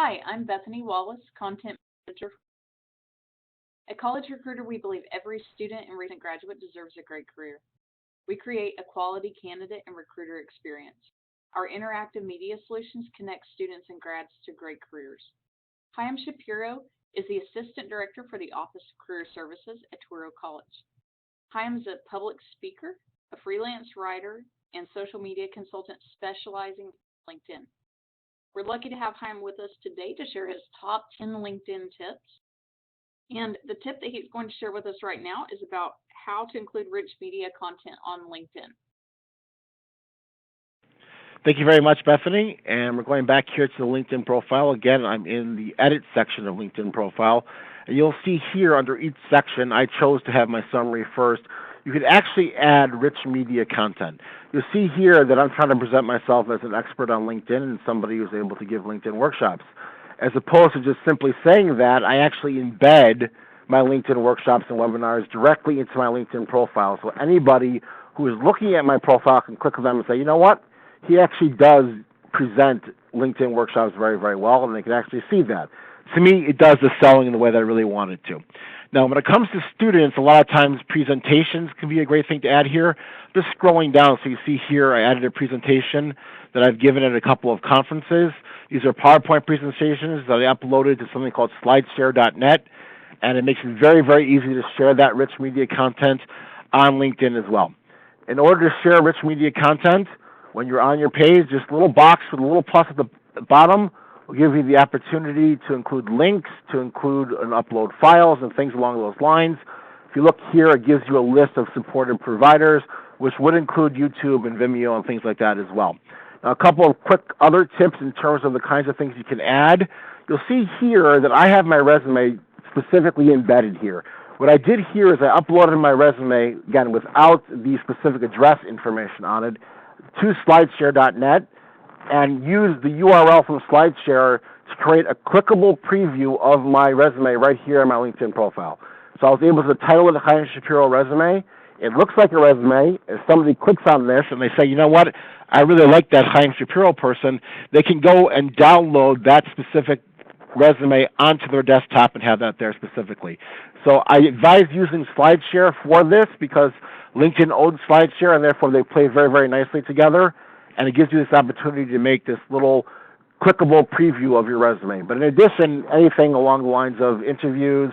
Hi, I'm Bethany Wallace, Content Manager. At College Recruiter, we believe every student and recent graduate deserves a great career. We create a quality candidate and recruiter experience. Our interactive media solutions connect students and grads to great careers. Chaim Shapiro is the Assistant Director for the Office of Career Services at Touro College. Chaim is a public speaker, a freelance writer, and social media consultant specializing in LinkedIn. We're lucky to have Chaim with us today to share his top 10 LinkedIn tips. And the tip that he's going to share with us right now is about how to include rich media content on LinkedIn. Thank you very much, Bethany. And we're going back here to the LinkedIn profile. Again, I'm in the edit section of LinkedIn profile. And you'll see here under each section, I chose to have my summary first. You could actually add rich media content. You'll see here that I'm trying to present myself as an expert on LinkedIn and somebody who's able to give LinkedIn workshops. As opposed to just simply saying that, I actually embed my LinkedIn workshops and webinars directly into my LinkedIn profile. So anybody who is looking at my profile can click on them and say, you know what? He actually does present LinkedIn workshops very, very well, and they can actually see that. To me, it does the selling in the way that I really want it to. Now, when it comes to students, a lot of times presentations can be a great thing to add here. Just scrolling down, so you see here I added a presentation that I've given at a couple of conferences. These are PowerPoint presentations that I uploaded to something called slideshare.net, and it makes it very, very easy to share that rich media content on LinkedIn as well. In order to share rich media content, when you're on your page, just a little box with a little plus at the bottom will give you the opportunity to include links, to include and upload files and things along those lines. If you look here, it gives you a list of supported providers, which would include YouTube and Vimeo and things like that as well. Now, a couple of quick other tips in terms of the kinds of things you can add. You'll see here that I have my resume specifically embedded here. What I did here is I uploaded my resume, again, without the specific address information on it, to slideshare.net and use the URL from SlideShare to create a clickable preview of my resume right here in my LinkedIn profile. So I was able to title it a Chaim Shapiro resume. It looks like a resume. If somebody clicks on this and they say, you know what, I really like that Chaim Shapiro person, they can go and download that specific resume onto their desktop and have that there specifically. So I advise using SlideShare for this because LinkedIn owns SlideShare and therefore they play very, very nicely together, and it gives you this opportunity to make this little clickable preview of your resume. But in addition, anything along the lines of interviews,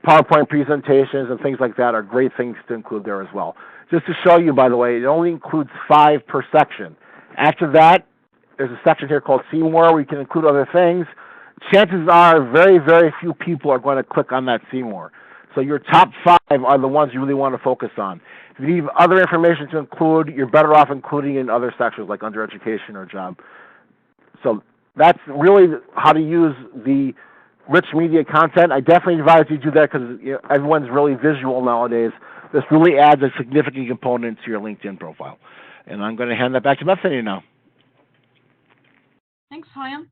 PowerPoint presentations, and things like that are great things to include there as well. Just to show you, by the way, it only includes 5 per section. After that, there's a section here called See More where you can include other things. Chances are very, very few people are going to click on that See More. So your top 5 are the ones you really want to focus on. If you need other information to include, you're better off including in other sections like under education or job. So that's really how to use the rich media content. I definitely advise you do that because everyone's really visual nowadays. This really adds a significant component to your LinkedIn profile. And I'm going to hand that back to Bethany now. Thanks, Chaim.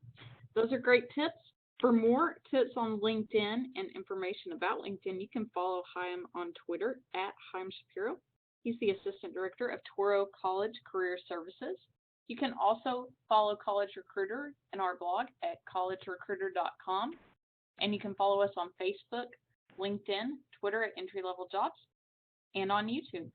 Those are great tips. For more tips on LinkedIn and information about LinkedIn, you can follow Chaim on Twitter at Chaim Shapiro. He's the Assistant Director of Touro College Career Services. You can also follow College Recruiter and our blog at collegerecruiter.com. And you can follow us on Facebook, LinkedIn, Twitter at Entry Level Jobs, and on YouTube.